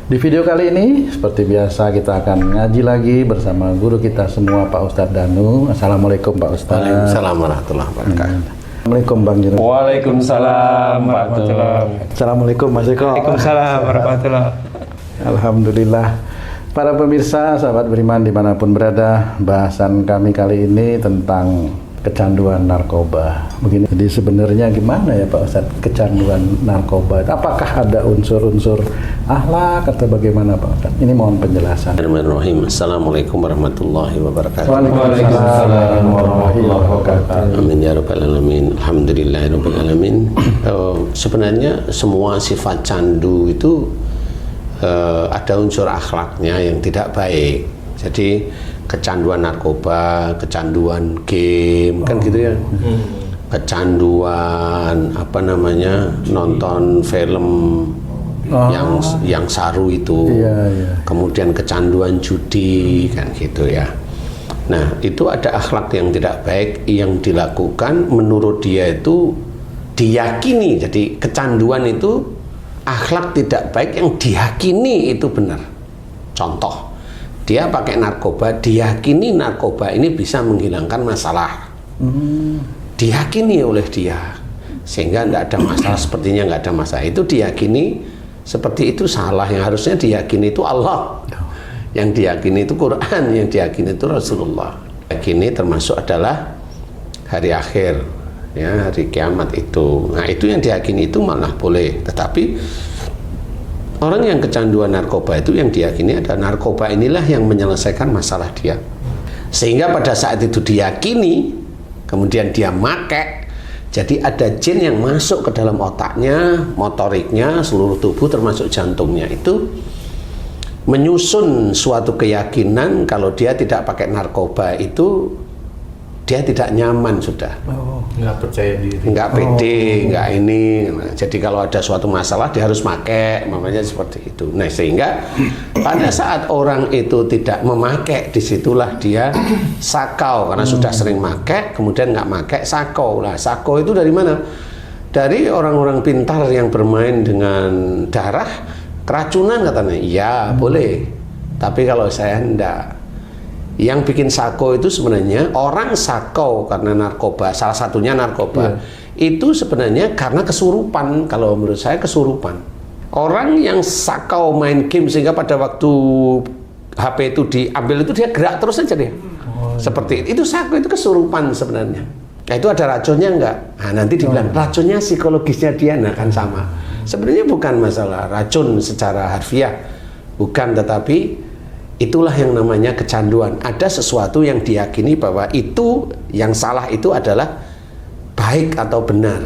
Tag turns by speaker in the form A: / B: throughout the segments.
A: Di video kali ini, seperti biasa kita akan ngaji lagi bersama guru kita semua, Pak Ustadz Danu. Assalamualaikum Pak Ustadz.
B: Waalaikumsalam warahmatullahi wabarakatuh.
A: Assalamualaikum Bang Jero.
C: Waalaikumsalam warahmatullahi wabarakatuh.
A: Assalamualaikum Mas Eko.
C: Waalaikumsalam warahmatullahi.
A: Alhamdulillah. Para pemirsa, sahabat beriman dimanapun berada, bahasan kami kali ini tentang kecanduan narkoba. Begini, jadi sebenarnya gimana ya Pak Ustadz kecanduan narkoba? Apakah ada unsur-unsur akhlak atau bagaimana Pak Ustadz? Ini mohon penjelasan.
B: Bismillahirrahmanirrahim. Assalamualaikum warahmatullahi wabarakatuh.
A: Waalaikumsalam warahmatullahi wabarakatuh.
B: Amin ya rabbal alamin. Alhamdulillahirabbil alamin. Sebenarnya semua sifat candu itu ada unsur akhlaknya yang tidak baik. Jadi kecanduan narkoba, kecanduan game, kan gitu ya. Kecanduan nonton film yang saru itu. Kemudian kecanduan judi, kan gitu ya. Nah, itu ada akhlak yang tidak baik yang dilakukan menurut dia itu diyakini. Jadi kecanduan itu akhlak tidak baik yang diyakini itu benar. Contoh, dia pakai narkoba, diyakini narkoba ini bisa menghilangkan masalah. Diyakini oleh dia, sehingga tidak ada masalah, sepertinya nggak ada masalah. Itu diyakini seperti itu salah. Yang harusnya diyakini itu Allah, yang diyakini itu Quran, yang diyakini itu Rasulullah. Diyakini termasuk adalah hari akhir, ya, hari kiamat itu. Nah, itu yang diyakini itu malah boleh. Tetapi orang yang kecanduan narkoba itu yang diyakini ada narkoba inilah yang menyelesaikan masalah dia. Sehingga pada saat itu diyakini, kemudian dia make, jadi ada jin yang masuk ke dalam otaknya, motoriknya, seluruh tubuh termasuk jantungnya itu menyusun suatu keyakinan kalau dia tidak pakai narkoba itu dia tidak nyaman sudah.
C: Nggak percaya diri.
B: Nggak pede, nggak ini. Nah, jadi kalau ada suatu masalah dia harus pakai, namanya seperti itu. Nah, sehingga pada saat orang itu tidak memakai, disitulah dia sakau karena sudah sering pakai, kemudian nggak pakai sakau. Nah, sakau itu dari mana? Dari orang-orang pintar yang bermain dengan darah, keracunan katanya. Iya, boleh. Tapi kalau saya enggak. Yang bikin sakau itu sebenarnya orang sakau karena narkoba, salah satunya narkoba, itu sebenarnya karena kesurupan. Kalau menurut saya kesurupan. Orang yang sakau main game sehingga pada waktu HP itu diambil itu dia gerak terus saja dia. Seperti itu sakau, itu kesurupan sebenarnya. Nah, itu ada racunnya enggak? Nah, nanti dibilang racunnya psikologisnya dia kan sama. Sebenarnya bukan masalah racun secara harfiah, bukan, tetapi itulah yang namanya kecanduan. Ada sesuatu yang diyakini bahwa itu yang salah itu adalah baik atau benar.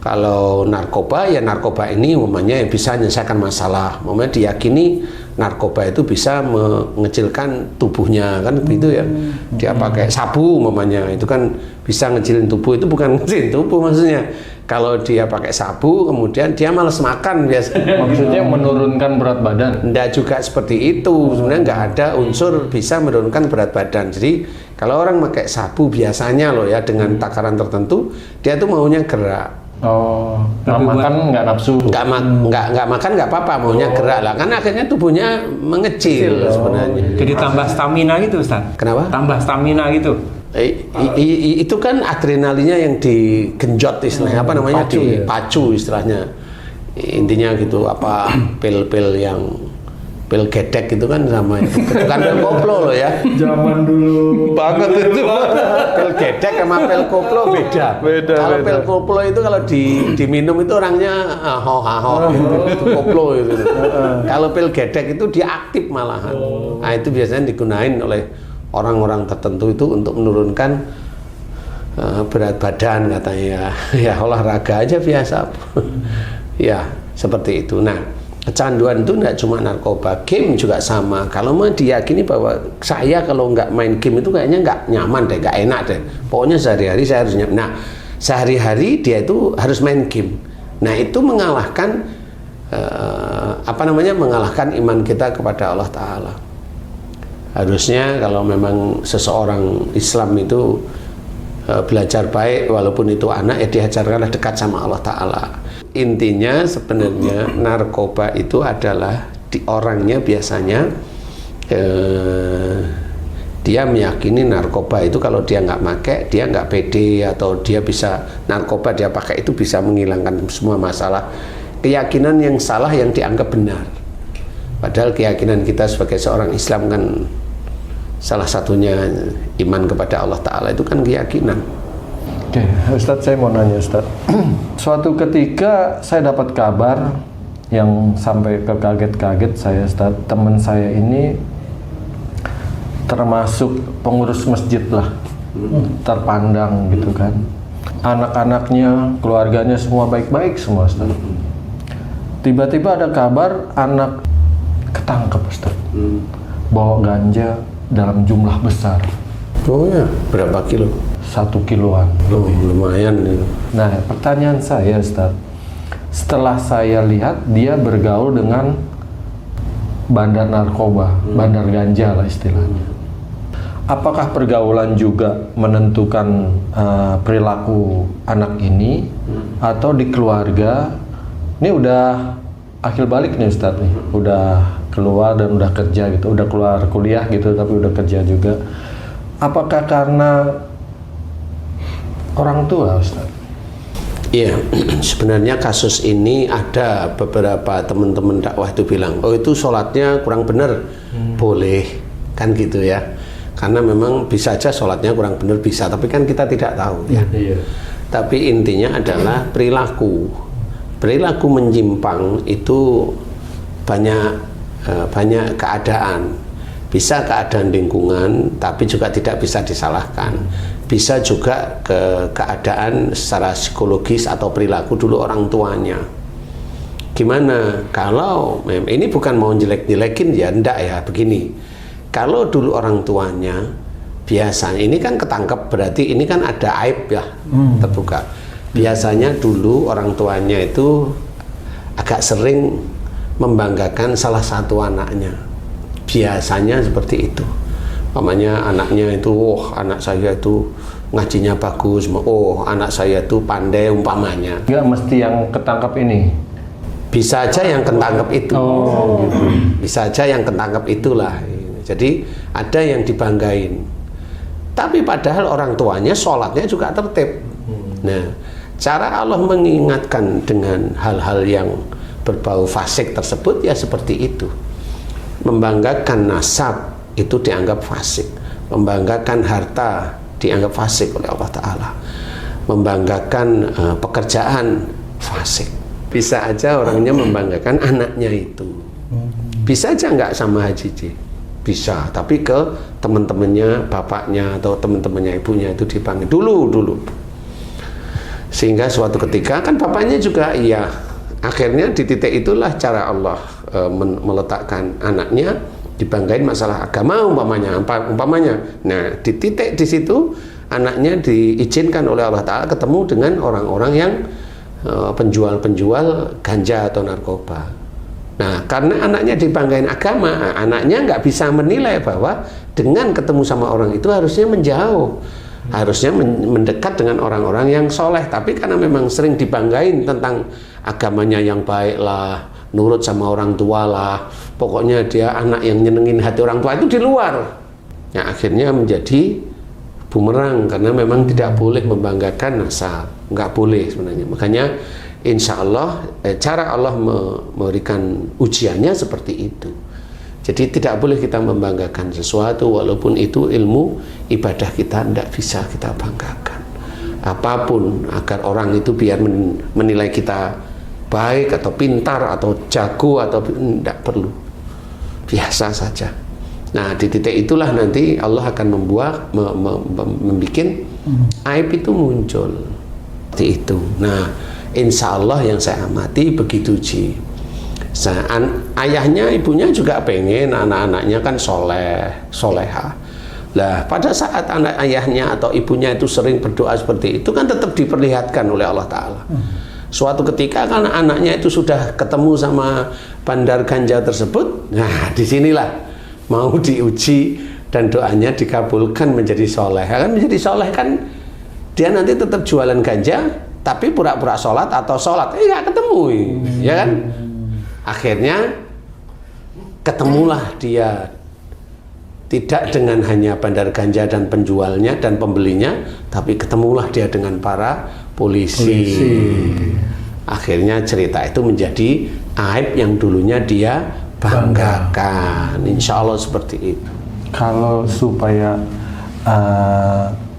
B: Kalau narkoba, ya narkoba ini umumnya yang bisa menyelesaikan masalah. Umumnya diyakini narkoba itu bisa mengecilkan tubuhnya, kan begitu ya. Dia pakai sabu umumnya, itu kan bisa ngecilin tubuh, itu bukan ngecilin tubuh maksudnya. Kalau dia pakai sabu, kemudian dia malas makan biasanya.
C: Maksudnya menurunkan berat badan?
B: Nggak juga seperti itu. Sebenarnya nggak ada unsur bisa menurunkan berat badan. Jadi kalau orang pakai sabu biasanya loh ya, dengan takaran tertentu, dia tuh maunya gerak.
C: Nggak makan nggak nafsu?
B: Nggak makan nggak apa-apa, maunya gerak lah. Kan akhirnya tubuhnya mengecil sebenarnya.
D: Jadi tambah stamina gitu Ustaz?
B: Kenapa?
D: Tambah stamina gitu.
B: Itu kan adrenalinnya yang digenjot istilahnya, dipacu istilahnya. Intinya gitu, pil-pil yang pil gedek gitu kan sama itu. Bukan pil koplo loh ya.
A: Zaman dulu
B: Banget itu. Pil gedek sama pil koplo beda. Kalau pil koplo itu kalau diminum itu orangnya gitu. Itu koplo itu. Kalau pil gedek itu dia aktif malahan. Nah, itu biasanya digunain oleh orang-orang tertentu itu untuk menurunkan berat badan katanya. Ya olahraga aja biasa. Ya seperti itu. Nah, kecanduan itu tidak cuma narkoba, game juga sama. Kalau mau diyakini bahwa saya kalau nggak main game itu kayaknya nggak nyaman deh, nggak enak deh. Pokoknya sehari-hari saya harus nyaman. Nah, sehari-hari dia itu harus main game. Nah, itu mengalahkan mengalahkan iman kita kepada Allah Ta'ala. Harusnya kalau memang seseorang Islam itu belajar baik, walaupun itu anak, ya diajarkanlah dekat sama Allah Ta'ala. intinya sebenarnya narkoba itu adalah di orangnya biasanya dia meyakini narkoba itu kalau dia nggak pakai dia nggak pede, atau dia bisa narkoba dia pakai itu bisa menghilangkan semua masalah. Keyakinan yang salah yang dianggap benar. Padahal keyakinan kita sebagai seorang Islam kan salah satunya iman kepada Allah Ta'ala itu kan keyakinan.
C: Oke, Ustadz, saya mau nanya Ustadz. Suatu ketika saya dapat kabar yang sampai kekaget-kaget saya, Ustadz. Teman saya ini termasuk pengurus masjid lah, terpandang gitu kan. Anak-anaknya, keluarganya semua baik-baik semua, Ustadz. Tiba-tiba ada kabar anak ketangkep, Ustadz. Bawa ganja dalam jumlah besar.
B: Oh ya, berapa kilo?
C: 1 kiloan.
B: Oh, lumayan itu.
C: Nah, pertanyaan saya, Ustadz, setelah saya lihat dia bergaul dengan bandar narkoba, bandar ganja lah istilahnya. Apakah pergaulan juga menentukan perilaku anak ini, atau di keluarga? Ini udah akhir balik nih Ustadz nih, udah keluar dan udah kerja gitu, udah keluar kuliah gitu, tapi udah kerja juga. Apakah karena orang tua, Ustadz?
B: Iya, sebenarnya kasus ini ada beberapa teman-teman dakwah itu bilang, oh itu sholatnya kurang benar. Boleh, kan gitu ya. Karena memang bisa aja sholatnya kurang benar, bisa, tapi kan kita tidak tahu ya. Tapi intinya adalah perilaku menyimpang itu banyak keadaan. Bisa keadaan lingkungan, tapi juga tidak bisa disalahkan. Bisa juga keadaan secara psikologis atau perilaku dulu orang tuanya. Gimana kalau ini bukan mau jelek-jelekin ya, enggak ya, begini. Kalau dulu orang tuanya biasanya, ini kan ketangkep berarti ini kan ada aib ya, terbuka. Biasanya dulu orang tuanya itu agak sering membanggakan salah satu anaknya. Biasanya seperti itu. Umpamanya anaknya itu, oh anak saya itu ngajinya bagus, oh anak saya itu pandai umpamanya.
C: Nggak mesti yang ketangkap ini.
B: Bisa aja yang ketangkep itu.
C: Oh, gitu.
B: Bisa aja yang ketangkep itulah. Jadi ada yang dibanggain. Tapi padahal orang tuanya sholatnya juga tertib. Nah, cara Allah mengingatkan dengan hal-hal yang berbau fasik tersebut ya seperti itu. Membanggakan nasab itu dianggap fasik, membanggakan harta dianggap fasik oleh Allah Ta'ala, membanggakan pekerjaan fasik. Bisa aja orangnya membanggakan anaknya itu, bisa aja nggak sama Haji J, bisa, tapi ke teman-temannya, bapaknya atau teman-temannya ibunya itu dipanggil dulu, sehingga suatu ketika kan bapaknya juga iya. Akhirnya di titik itulah cara Allah meletakkan anaknya dibanggain masalah agama umpamanya. Nah, di titik di situ anaknya diizinkan oleh Allah Ta'ala ketemu dengan orang-orang yang penjual-penjual ganja atau narkoba. Nah, karena anaknya dibanggain agama, anaknya nggak bisa menilai bahwa dengan ketemu sama orang itu harusnya menjauh. Harusnya mendekat dengan orang-orang yang soleh, tapi karena memang sering dibanggain tentang agamanya yang baik lah, nurut sama orang tua lah, pokoknya dia anak yang nyenengin hati orang tua itu di luar. Nah, akhirnya menjadi bumerang karena memang tidak boleh membanggakan nasab, nggak boleh sebenarnya. Makanya insya Allah cara Allah memberikan ujiannya seperti itu. Jadi tidak boleh kita membanggakan sesuatu walaupun itu ilmu ibadah kita tidak bisa kita banggakan. Apapun agar orang itu biar menilai kita baik atau pintar atau jago atau tidak perlu. Biasa saja. Nah, di titik itulah nanti Allah akan membuat membuat aib itu muncul. Seperti itu. Nah, insya Allah yang saya amati begitu Ji. Ayahnya, ibunya juga pengen anak-anaknya kan soleha. Lah pada saat anak ayahnya atau ibunya itu sering berdoa seperti itu kan tetap diperlihatkan oleh Allah Ta'ala. Suatu ketika kan anaknya itu sudah ketemu sama bandar ganja tersebut, nah disinilah mau diuji dan doanya dikabulkan menjadi soleh. Kan menjadi soleh kan dia nanti tetap jualan ganja, tapi pura-pura sholat atau sholat, nggak ketemu, ya kan? Akhirnya ketemulah dia, tidak dengan hanya bandar ganja dan penjualnya dan pembelinya, tapi ketemulah dia dengan para polisi. Akhirnya cerita itu menjadi aib yang dulunya dia banggakan. Insya Allah seperti itu.
C: Kalau supaya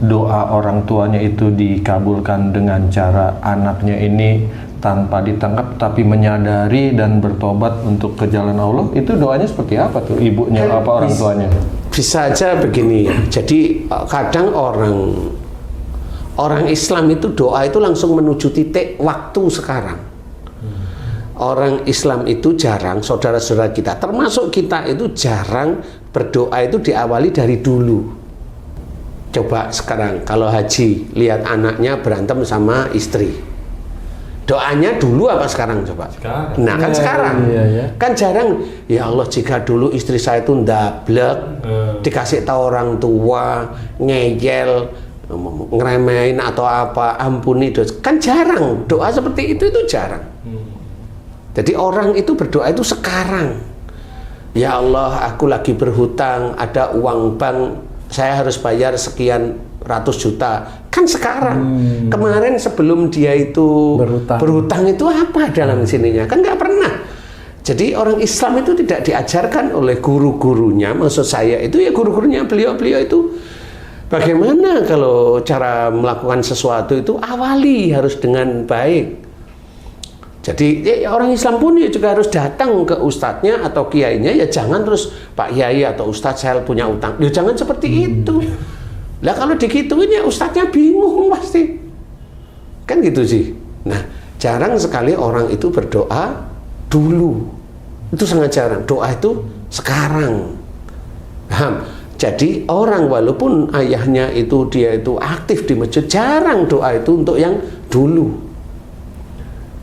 C: doa orang tuanya itu dikabulkan dengan cara anaknya ini tanpa ditangkap tapi menyadari dan bertobat untuk ke jalan Allah, itu doanya seperti apa tuh ibunya apa orang tuanya?
B: Bisa aja begini ya. Jadi kadang orang Islam itu doa itu langsung menuju titik waktu sekarang. Orang Islam itu jarang, saudara-saudara kita, termasuk kita itu jarang berdoa itu diawali dari dulu. Coba sekarang kalau haji, lihat anaknya berantem sama istri. Doanya dulu apa sekarang coba?
C: Sekarang.
B: Nah kan sekarang. Kan jarang, ya Allah jika dulu istri saya itu ndablek, dikasih tahu orang tua, ngeyel, ngeremehin atau apa, ampuni dosa. Kan jarang, doa seperti itu jarang. Jadi orang itu berdoa itu sekarang. Ya Allah, aku lagi berhutang, ada uang bank, saya harus bayar sekian ratus juta. Kan sekarang. Kemarin sebelum dia itu berhutang itu apa dalam sininya? Kan nggak pernah. Jadi orang Islam itu tidak diajarkan oleh guru-gurunya, maksud saya itu ya guru-gurunya beliau-beliau itu bagaimana kalau cara melakukan sesuatu itu awali harus dengan baik. Jadi ya, orang Islam pun ya juga harus datang ke ustadznya atau kiainya, ya jangan terus Pak Kiai atau Ustadz saya punya utang, ya jangan seperti itu. Lah kalau digituin ya ustadznya bingung pasti, kan gitu sih. Nah jarang sekali orang itu berdoa dulu, itu sangat jarang. Doa itu sekarang, paham? Jadi orang walaupun ayahnya itu dia itu aktif di masjid, jarang doa itu untuk yang dulu.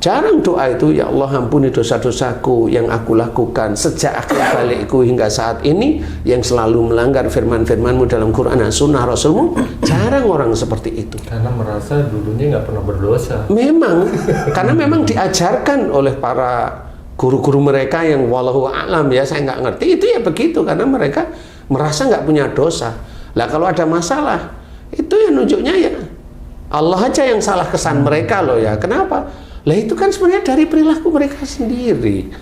B: Jarang doa itu, ya Allah ampuni dosa-dosaku yang aku lakukan sejak akhir balikku hingga saat ini yang selalu melanggar firman-firmanmu dalam Quran dan sunnah Rasulmu. Jarang orang seperti itu.
C: Karena merasa dulunya nggak pernah berdosa.
B: Memang, karena memang diajarkan oleh para guru-guru mereka yang wallahu a'lam ya, saya nggak ngerti, itu ya begitu. Karena mereka merasa nggak punya dosa. Lah kalau ada masalah, itu ya nunjuknya ya Allah aja yang salah kesan mereka loh ya. Kenapa? Lah itu kan sebenarnya dari perilaku mereka sendiri,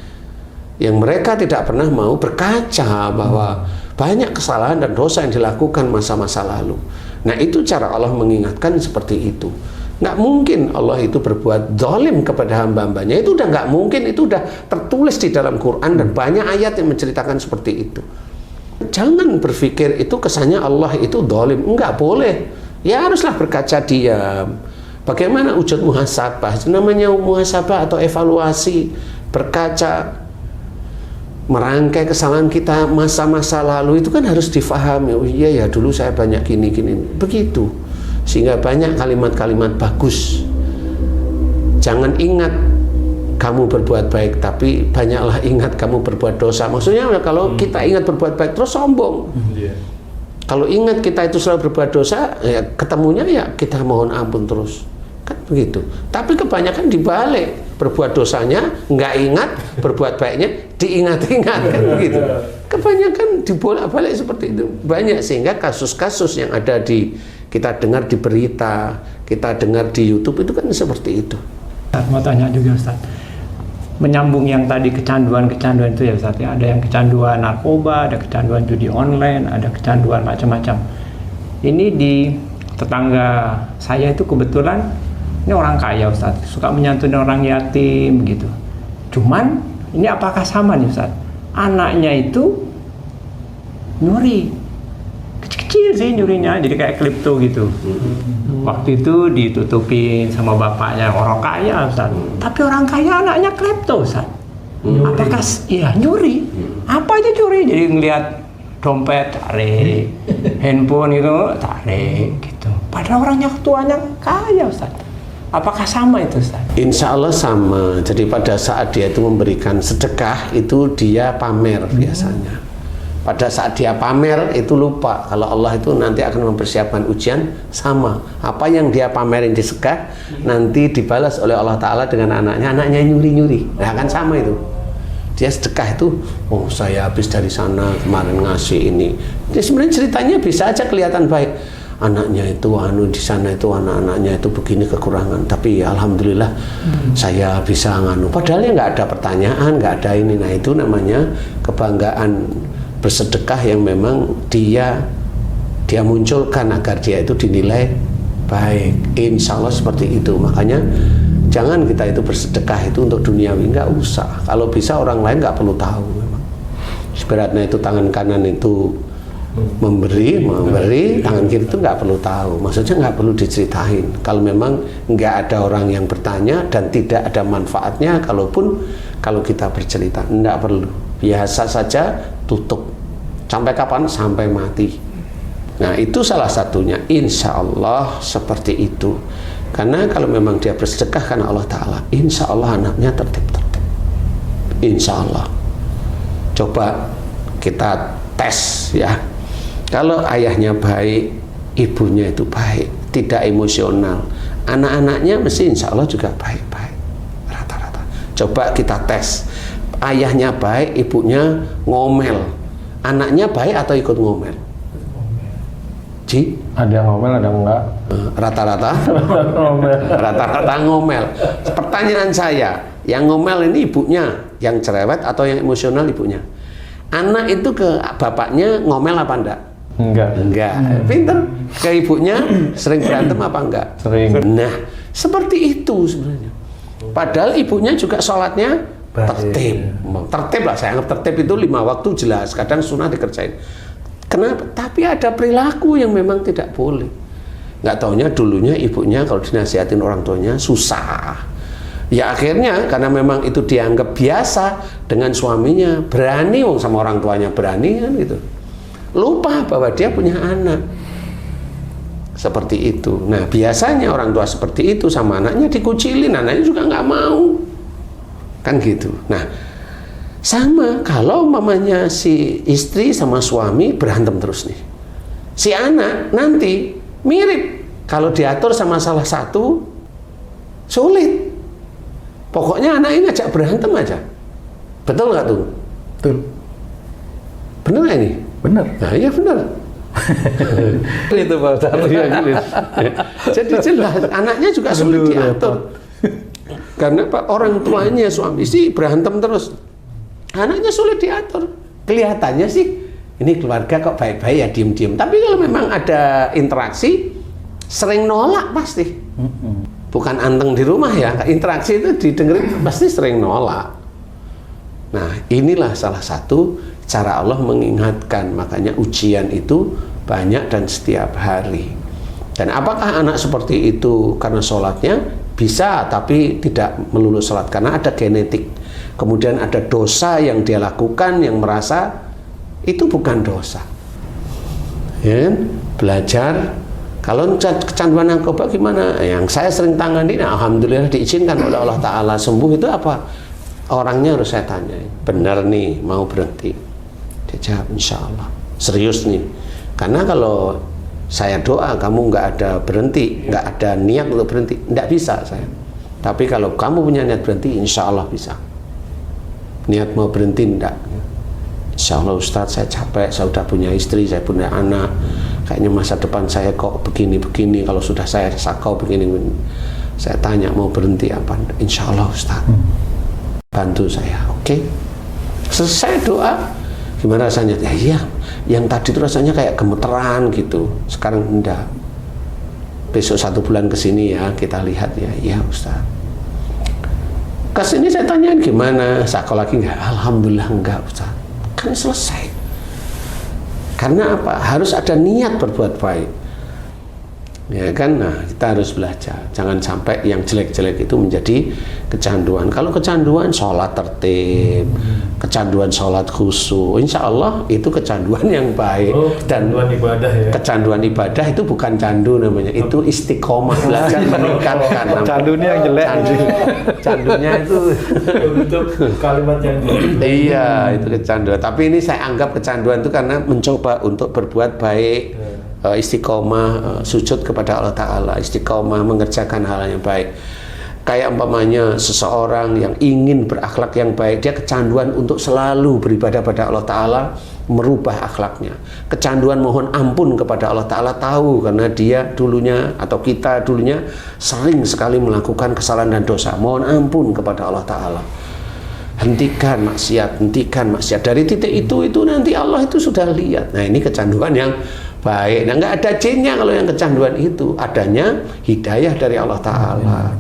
B: yang mereka tidak pernah mau berkaca bahwa banyak kesalahan dan dosa yang dilakukan masa-masa lalu. Nah itu cara Allah mengingatkan seperti itu. Nggak mungkin Allah itu berbuat zalim kepada hamba-hambanya, itu udah nggak mungkin, itu udah tertulis di dalam Quran dan banyak ayat yang menceritakan seperti itu. Jangan berpikir itu kesannya Allah itu zalim, nggak boleh. Ya haruslah berkaca diam. Bagaimana wujud muhasabah? Namanya muhasabah atau evaluasi, berkaca, merangkai kesalahan kita masa-masa lalu itu kan harus difahami. Oh iya ya dulu saya banyak gini-gini, begitu. Sehingga banyak kalimat-kalimat bagus. Jangan ingat kamu berbuat baik, tapi banyaklah ingat kamu berbuat dosa. Maksudnya kalau kita ingat berbuat baik terus sombong. Kalau ingat kita itu selalu berbuat dosa, ya ketemunya ya kita mohon ampun terus. Kan begitu. Tapi kebanyakan dibalik, berbuat dosanya nggak ingat, berbuat baiknya diingat-ingat, kan begitu. Kebanyakan dibolak-balik seperti itu. Banyak, sehingga kasus-kasus yang ada di kita dengar di berita, kita dengar di YouTube itu kan seperti itu.
D: Ustaz, mau tanya juga Ustaz, menyambung yang tadi kecanduan-kecanduan itu ya Ustaz ya, ada yang kecanduan narkoba, ada kecanduan judi online, ada kecanduan macam-macam. Ini di tetangga saya itu kebetulan ini orang kaya Ustaz, suka menyantuni orang yatim gitu. Cuman ini apakah sama nih Ustaz? Anaknya itu nyuri, kecil-kecil sih nyurinya, jadi kayak kripto gitu. Waktu itu ditutupin sama bapaknya, orang kaya Ustaz. Tapi orang kaya anaknya kripto Ustaz. Apakah iya nyuri? Apa aja curi? Jadi ngelihat dompet tarik, handphone itu tarik gitu. Padahal orangnya tuanya kaya Ustaz. Apakah sama itu Ustaz?
B: Insya Allah sama. Jadi pada saat dia itu memberikan sedekah itu dia pamer biasanya. Pada saat dia pamer itu lupa kalau Allah itu nanti akan mempersiapkan ujian sama. Apa yang dia pamerin di sedekah nanti dibalas oleh Allah Ta'ala dengan anaknya nyuri-nyuri. Nah kan sama itu. Dia sedekah itu, oh saya habis dari sana kemarin ngasih ini. Jadi sebenarnya ceritanya bisa aja kelihatan baik. Anaknya itu di sana itu anak-anaknya itu begini kekurangan, tapi ya, alhamdulillah saya bisa nganu. Padahal ya nggak ada pertanyaan, nggak ada ini. Nah itu namanya kebanggaan bersedekah yang memang dia munculkan agar dia itu dinilai baik. Insya Allah seperti itu. Makanya jangan kita itu bersedekah itu untuk duniawi, nggak usah. Kalau bisa orang lain nggak perlu tahu. Memang seberatnya itu tangan kanan itu memberi, tangan kiri itu nggak perlu tahu. Maksudnya nggak perlu diceritain. Kalau memang nggak ada orang yang bertanya dan tidak ada manfaatnya, kalau kita bercerita nggak perlu. Biasa saja, tutup. Sampai kapan? Sampai mati. Nah itu salah satunya. Insya Allah seperti itu. Karena kalau memang dia bersedekah karena Allah Ta'ala, insya Allah anaknya tertib. Insya Allah. Coba kita tes ya. Kalau ayahnya baik, ibunya itu baik, tidak emosional, anak-anaknya mesti insya Allah juga baik-baik. Rata-rata. Coba kita tes. Ayahnya baik, ibunya ngomel, anaknya baik atau ikut ngomel? Ji?
C: Ada yang ngomel, ada yang enggak.
B: Rata-rata? Rata-rata ngomel. Pertanyaan saya, yang ngomel ini ibunya, yang cerewet atau yang emosional ibunya? Anak itu ke bapaknya ngomel apa enggak? Enggak. Pinter. Ke ibunya sering berantem apa enggak?
C: Sering.
B: Nah, seperti itu sebenarnya. Padahal ibunya juga sholatnya tertib lah, saya anggap tertib itu 5 waktu jelas, kadang sunnah dikerjain. Kenapa? Tapi ada perilaku yang memang tidak boleh. Nggak taunya dulunya ibunya kalau dinasihatin orang tuanya susah. Ya akhirnya karena memang itu dianggap biasa dengan suaminya, berani sama orang tuanya berani kan gitu. Lupa bahwa dia punya anak. Seperti itu. Nah biasanya orang tua seperti itu sama anaknya dikucilin, anaknya juga nggak mau. Kan gitu. Nah, sama kalau mamanya si istri sama suami berantem terus nih. Si anak nanti mirip kalau diatur sama salah satu sulit. Pokoknya anak ini ajak berantem aja. Betul nggak tuh?
A: Betul.
B: Bener nggak ini?
A: Bener.
B: Nah, iya bener.
A: Itu Pak Ustadz.
B: Jadi jelas anaknya juga sulit diatur. Karena orang tuanya suami istri berantem terus, anaknya sulit diatur. Kelihatannya sih ini keluarga kok baik-baik ya, diem-diem. Tapi kalau memang ada interaksi, sering nolak pasti. Bukan anteng di rumah ya, interaksi itu didengerin pasti sering nolak. Nah inilah salah satu cara Allah mengingatkan. Makanya ujian itu banyak dan setiap hari. Dan apakah anak seperti itu karena sholatnya? Bisa, tapi tidak melulu sholat karena ada genetik. Kemudian ada dosa yang dia lakukan yang merasa itu bukan dosa. Ya, belajar. Kalau kecanduan narkoba gimana? Yang saya sering tangani, nah, alhamdulillah diizinkan oleh Allah Ta'ala sembuh itu apa? Orangnya harus saya tanya. Benar nih, mau berhenti? Dia jawab, insya Allah. Serius nih. Karena kalau saya doa kamu nggak ada berhenti, nggak ada niat untuk berhenti, nggak bisa saya. Tapi kalau kamu punya niat berhenti, insya Allah bisa. Niat mau berhenti enggak? Insya Allah Ustadz saya capek, saya udah punya istri, saya punya anak, kayaknya masa depan saya kok begini-begini, kalau sudah saya sakau begini. Saya tanya mau berhenti apa? Insya Allah Ustadz, bantu saya, oke? Selesai doa, gimana rasanya? Ya iya. Yang tadi itu rasanya kayak gemeteran gitu, sekarang enggak. Besok 1 bulan kesini ya kita lihat ya. Iya Ustaz. Kesini saya tanyain gimana, sakau lagi enggak? Alhamdulillah enggak Ustaz. Kan selesai. Karena apa? Harus ada niat berbuat baik. Ya kan, nah kita harus belajar. Jangan sampai yang jelek-jelek itu menjadi kecanduan. Kalau kecanduan sholat tertib, kecanduan sholat khusyuk, insya Allah itu kecanduan yang baik. Dan
E: kecanduan ibadah ya.
B: kecanduan ibadah itu bukan candu namanya, itu istiqomah, belajar meningkatkan.
A: Candunya yang jelek.
B: Candunya itu
E: Untuk kalimat yang jelek.
B: iya, itu kecanduan. Tapi ini saya anggap kecanduan itu karena mencoba untuk berbuat baik, istiqomah, sujud kepada Allah Ta'ala, istiqomah mengerjakan hal yang baik. Kayak umpamanya seseorang yang ingin berakhlak yang baik, dia kecanduan untuk selalu beribadah pada Allah Ta'ala, merubah akhlaknya. Kecanduan mohon ampun kepada Allah Ta'ala, tahu karena dia dulunya atau kita dulunya sering sekali melakukan kesalahan dan dosa. Mohon ampun kepada Allah Ta'ala. Hentikan maksiat, hentikan maksiat. Dari titik itu nanti Allah itu sudah lihat. Nah, ini kecanduan yang baik. Nah, nggak ada jinnya kalau yang kecanduan itu. Adanya hidayah dari Allah Ta'ala.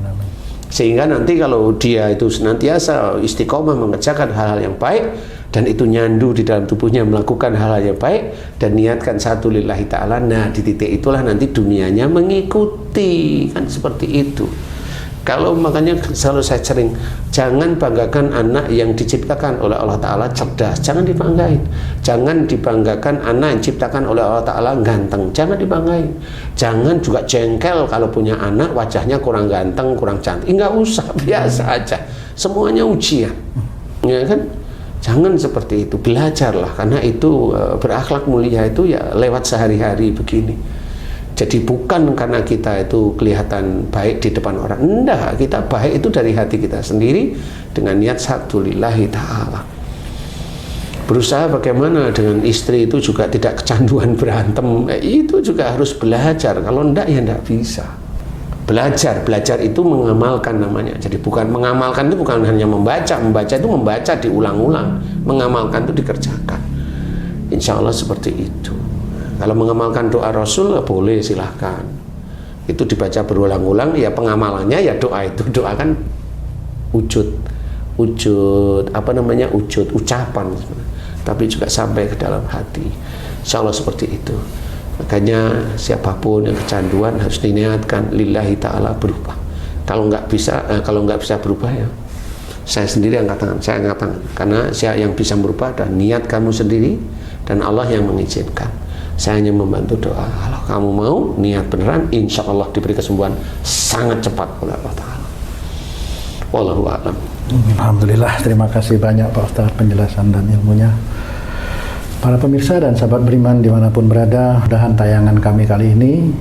B: Sehingga nanti kalau dia itu senantiasa istiqomah mengerjakan hal-hal yang baik, dan itu nyandu di dalam tubuhnya melakukan hal-hal yang baik, dan niatkan satu lillahi ta'ala, nah di titik itulah nanti dunianya mengikuti. Kan seperti itu. Kalau makanya selalu saya sering, jangan banggakan anak yang diciptakan oleh Allah Ta'ala cerdas, jangan dibanggain. Jangan dibanggakan anak yang diciptakan oleh Allah Ta'ala ganteng, jangan dibanggain. Jangan juga jengkel kalau punya anak wajahnya kurang ganteng, kurang cantik. Enggak usah, biasa aja. Semuanya ujian, ya kan? Jangan seperti itu, belajarlah. Karena itu berakhlak mulia itu ya lewat sehari-hari begini. Jadi bukan karena kita itu kelihatan baik di depan orang. Enggak, kita baik itu dari hati kita sendiri dengan niat satu lillahi ta'ala. Berusaha bagaimana dengan istri itu juga tidak kecanduan berantem. Itu juga harus belajar. Kalau enggak ya enggak bisa. Belajar itu mengamalkan namanya. Jadi bukan mengamalkan itu bukan hanya membaca. Membaca itu membaca diulang-ulang. Mengamalkan itu dikerjakan. Insya Allah seperti itu. Kalau mengamalkan doa Rasul boleh, silahkan. Itu dibaca berulang-ulang, ya pengamalannya ya doa itu. Doa kan wujud ucapan, tapi juga sampai ke dalam hati. Insya Allah seperti itu. Makanya siapapun yang kecanduan harus diniatkan lillahi ta'ala berubah. Kalau nggak bisa berubah ya saya sendiri angkat tangan, saya angkat tangan. Karena yang bisa berubah adalah niat kamu sendiri dan Allah yang mengizinkan. Saya hanya membantu doa. Kalau kamu mau niat beneran, insya Allah diberi kesembuhan sangat cepat oleh Allah Ta'ala. Wallahu a'lam.
A: Alhamdulillah, terima kasih banyak Pak Ustadz penjelasan dan ilmunya. Para pemirsa dan sahabat beriman dimanapun berada, mudah-mudahan tayangan kami kali ini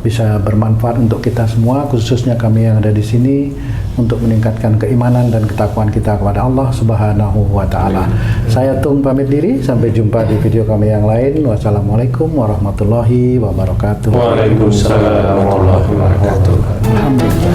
A: bisa bermanfaat untuk kita semua, khususnya kami yang ada di sini, untuk meningkatkan keimanan dan ketakwaan kita kepada Allah Subhanahu wa Ta'ala. Saya Tung pamit diri, sampai jumpa di video kami yang lain. Wassalamualaikum warahmatullahi wabarakatuh.
C: Waalaikumsalam warahmatullahi wabarakatuh.
A: Alhamdulillah.